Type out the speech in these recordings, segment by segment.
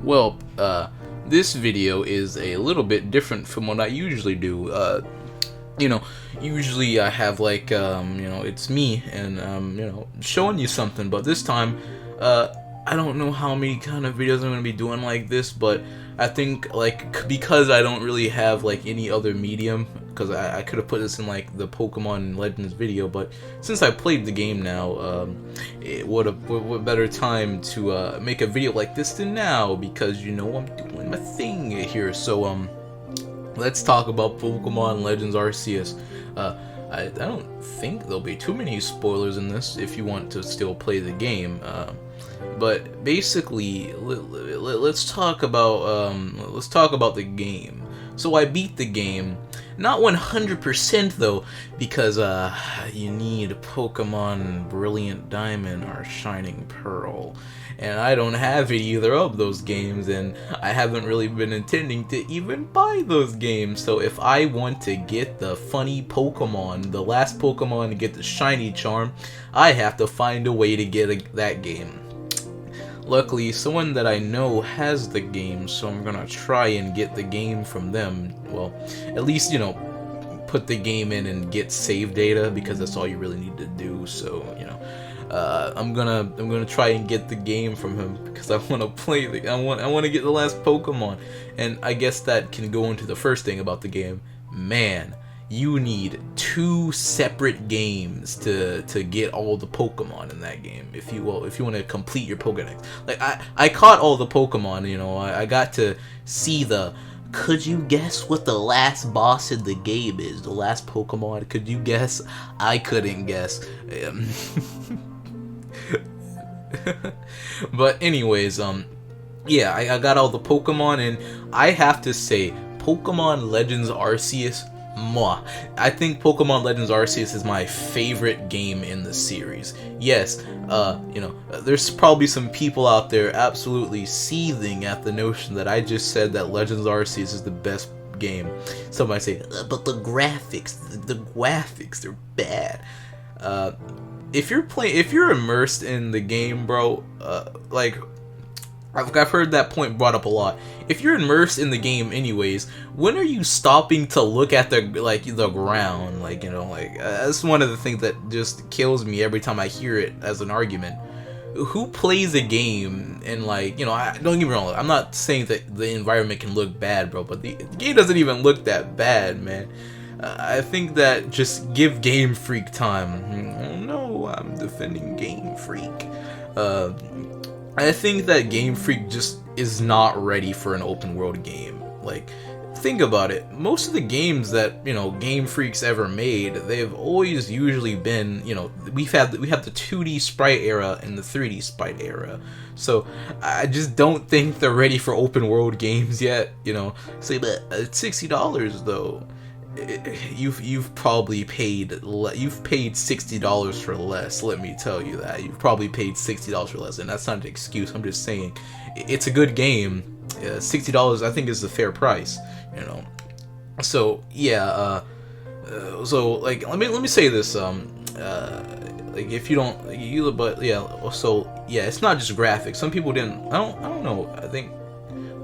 Well, this video is a little bit different from what I usually do. Usually I have like, it's me and, showing you something, but this time, I don't know how many kind of videos I'm going to be doing like this, but I think, like, because I don't really have, like, any other medium, because I could have put this in, like, the Pokemon Legends video, but since I played the game now, what better time to, make a video like this than now, because, I'm doing my thing here, so, let's talk about Pokemon Legends Arceus. I don't think there'll be too many spoilers in this if you want to still play the game, but basically, let's talk about the game. So I beat the game, not 100% though, because you need Pokemon Brilliant Diamond or Shining Pearl, and I don't have either of those games, and I haven't really been intending to even buy those games. So if I want to get the funny Pokemon, the last Pokemon to get the shiny charm, I have to find a way to get that game. Luckily, someone that I know has the game, so I'm gonna try and get the game from them. Well, at least, put the game in and get save data, because that's all you really need to do. So, I'm gonna try and get the game from him, because I want to play I want to get the last Pokemon. And I guess that can go into the first thing about the game. Man, you need 2 separate games to get all the Pokemon in that game if you want to complete your Pokédex. Like, I caught all the Pokemon, I got to see could you guess what the last boss in the game is? The last Pokemon, could you guess? I couldn't guess. But anyways, yeah, I got all the Pokemon, and I have to say, Pokemon Legends Arceus, I think Pokemon Legends Arceus is my favorite game in the series. Yes, there's probably some people out there absolutely seething at the notion that I just said that Legends Arceus is the best game. Somebody say, but the graphics, they're bad. If you're immersed in the game, bro, like, I've heard that point brought up a lot. If you're immersed in the game anyways, when are you stopping to look at the ground? That's one of the things that just kills me every time I hear it as an argument. Who plays a game and don't get me wrong, I'm not saying that the environment can look bad, bro, but the game doesn't even look that bad, man. I think that just give Game Freak time. Oh no, I'm defending Game Freak. I think that Game Freak just is not ready for an open world game. Like, think about it. Most of the games that, Game Freak's ever made, they've always usually been, we have the 2D sprite era and the 3D sprite era. So, I just don't think they're ready for open world games yet, Say, but it's $60 though. You've probably paid $60 for less. Let me tell you that you've probably paid $60 for less, and that's not an excuse. I'm just saying it's a good game. $60 I think is the fair price. So yeah. So like let me say this. Like if you don't but yeah. So yeah, it's not just graphics. Some people didn't. I don't know. I think.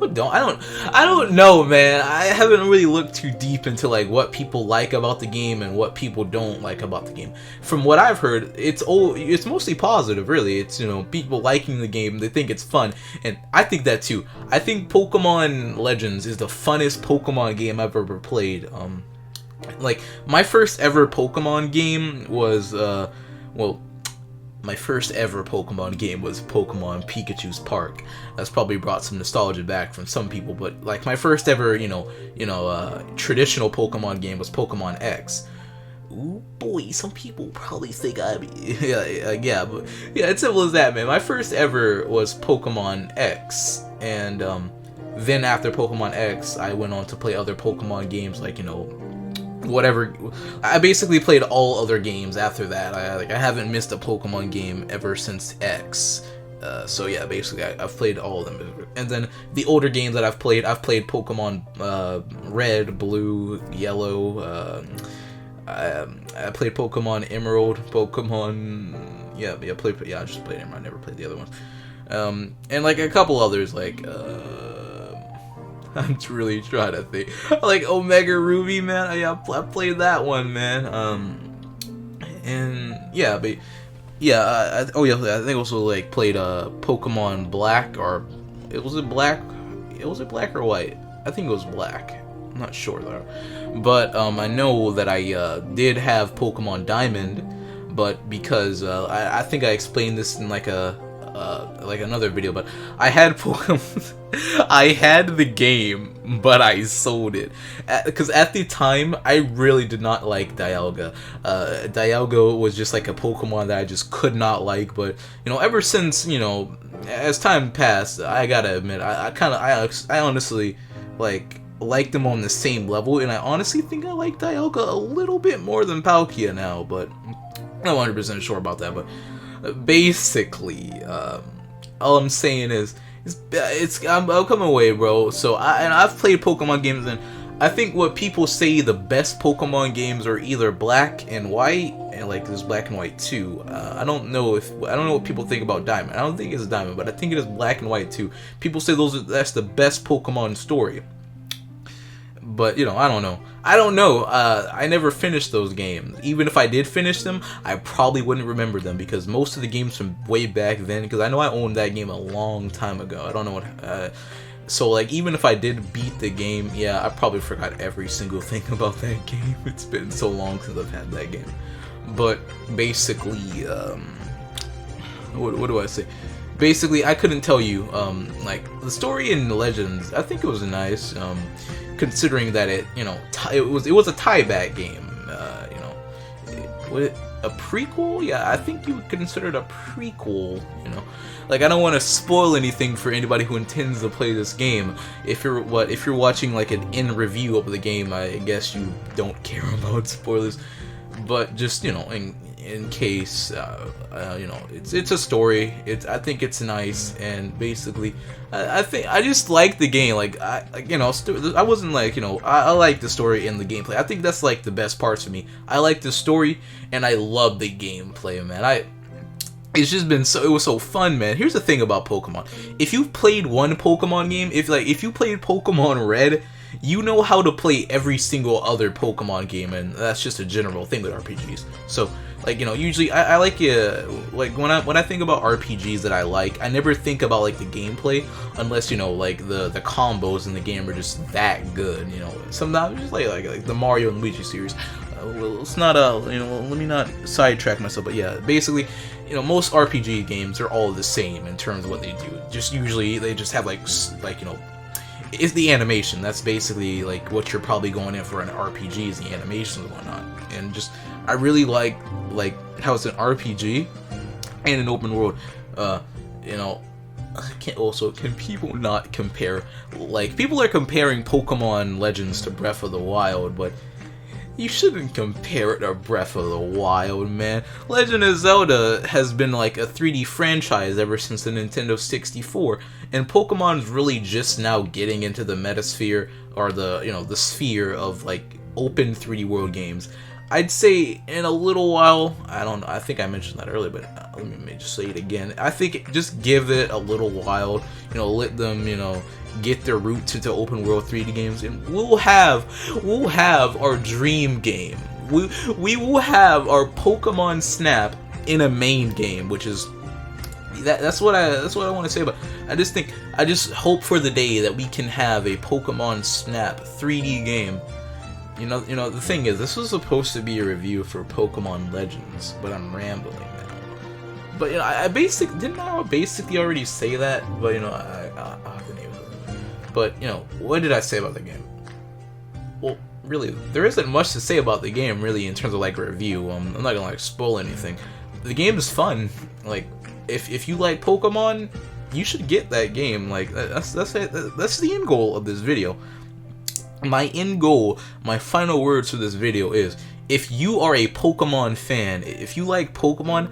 I don't know, man. I haven't really looked too deep into what people like about the game and what people don't like about the game. From what I've heard, it's mostly positive, really. It's people liking the game, they think it's fun, and I think that too. I think Pokemon Legends is the funnest Pokemon game I've ever played. Like my first ever Pokemon game was my first ever Pokemon game was Pokemon Pikachu's Park. That's probably brought some nostalgia back from some people, but like my first ever, traditional Pokemon game was Pokemon X. Ooh boy, some people probably think yeah, but yeah, it's simple as that, man. My first ever was Pokemon X, and then after Pokemon X, I went on to play other Pokemon games whatever. I basically played all other games after that. I haven't missed a Pokemon game ever since X. So yeah, basically I've played all of them. And then the older games that I've played Pokemon Red, Blue, Yellow. I played Pokemon Emerald, Pokemon. I just played Emerald. I never played the other ones. And like a couple others, like I'm really trying to think, like Omega Ruby, man. Yeah, I played that one, man. And yeah, but yeah, oh yeah, I think also like played Pokemon Black, or was it Black? Was it Black or White? I think it was Black. I'm not sure though. But I know that I did have Pokemon Diamond, but because I think I explained this in like another video, but I had Pokemon. I had the game, but I sold it because at the time I really did not like Dialga. Dialga was just like a Pokemon that I just could not like. But you know, ever since, you know, as time passed, I gotta admit, I honestly like them on the same level, and I honestly think I like Dialga a little bit more than Palkia now, but I'm not 100% sure about that. But basically, all I'm saying is, I'll come away, bro. So I've played Pokemon games, and I think what people say the best Pokemon games are either Black and White, and like there's Black and White 2. I don't know what people think about Diamond. I don't think it's Diamond, but I think it is Black and White 2. People say that's the best Pokemon story. But you know, I don't know. I never finished those games. Even if I did finish them, I probably wouldn't remember them, because most of the games from way back then, because I know I owned that game a long time ago. I don't know what. So like, even if I did beat the game, yeah, I probably forgot every single thing about that game. It's been so long since I've had that game. But basically, what do I say? Basically, I couldn't tell you. Like the story in Legends, I think it was nice. Considering that it was a tie-back game, you know, a prequel? Yeah, I think you would consider it a prequel. You know, like I don't want to spoil anything for anybody who intends to play this game. If you're watching like an in review of the game, I guess you don't care about spoilers. But just, you know, in case, you know, it's a story. I think it's nice, and basically, I just like the game. Like you know, I wasn't like, you know, I like the story and the gameplay. I think that's like the best parts for me. I like the story and I love the gameplay, man. It's just been it was so fun, man. Here's the thing about Pokemon. If you've played one Pokemon game, if you played Pokemon Red, you know how to play every single other Pokemon game, and that's just a general thing with RPGs. So, like, you know, usually I like like when I think about RPGs that I like, I never think about like the gameplay unless, you know, like the combos in the game are just that good. You know, sometimes just like the Mario and Luigi series. Well, it's not you know, let me not sidetrack myself, but yeah, basically, you know, most RPG games are all the same in terms of what they do. Just usually they just have like you know, it's the animation. That's basically like what you're probably going in for an RPG, is the animation and whatnot. And just, I really like how it's an RPG and an open world. You know, can people not compare? Like, people are comparing Pokemon Legends to Breath of the Wild, but you shouldn't compare it to Breath of the Wild, man. Legend of Zelda has been like a 3D franchise ever since the Nintendo 64, and Pokemon's really just now getting into the metasphere, or the, you know, the sphere of like open 3D world games. I'd say in a little while, I think I mentioned that earlier, but let me just say it again. I think just give it a little while, you know, let them, you know, get their roots into open world 3D games, and we'll have our dream game. We will have our Pokemon Snap in a main game, which is that's what I want to say. But I just hope for the day that we can have a Pokemon Snap 3D game. You know, the thing is, this was supposed to be a review for Pokemon Legends, but I'm rambling now. But you know, I basically already say that, but you know, I'll have to name it. But you know, what did I say about the game? Well, really, there isn't much to say about the game, really, in terms of like a review. I'm not gonna like spoil anything. The game is fun. Like, if you like Pokemon, you should get that game. Like, that's it. That's the end goal of this video. My end goal, my final words for this video is, if you are a Pokemon fan, if you like Pokemon,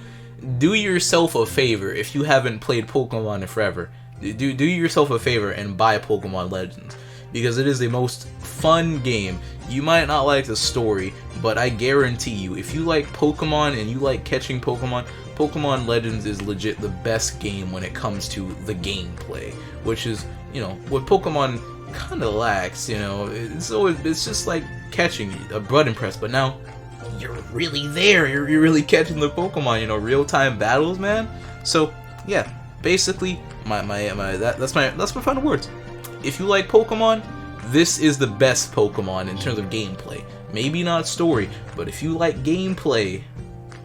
do yourself a favor. If you haven't played Pokemon in forever, do yourself a favor and buy Pokemon Legends, because it is the most fun game. You might not like the story, but I guarantee you, if you like Pokemon and you like catching Pokemon, Pokemon Legends is legit the best game when it comes to the gameplay, which is, you know, what Pokemon kind of lacks. You know, it's just like catching a button press, but now you're really there. You're really catching the Pokemon. You know, real-time battles, man. So yeah, basically, that's my final words. If you like Pokemon, this is the best Pokemon in terms of gameplay. Maybe not story, but if you like gameplay,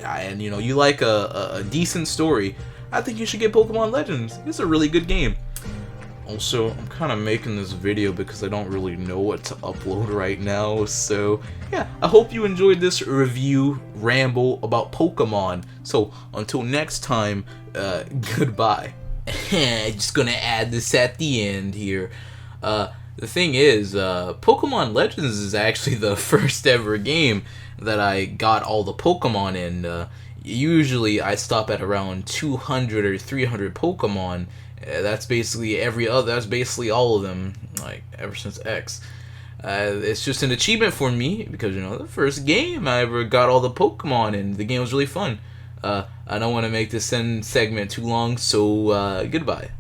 and you know you like a decent story, I think you should get Pokemon Legends. It's a really good game. Also, I'm kind of making this video because I don't really know what to upload right now, so yeah, I hope you enjoyed this review ramble about Pokemon. So until next time, goodbye. Just gonna add this at the end here. The thing is, Pokemon Legends is actually the first ever game that I got all the Pokemon in. Usually I stop at around 200 or 300 Pokemon. That's basically that's basically all of them, like ever since X. It's just an achievement for me because, you know, the first game I ever got all the Pokemon and the game was really fun. I don't want to make this segment too long, so goodbye.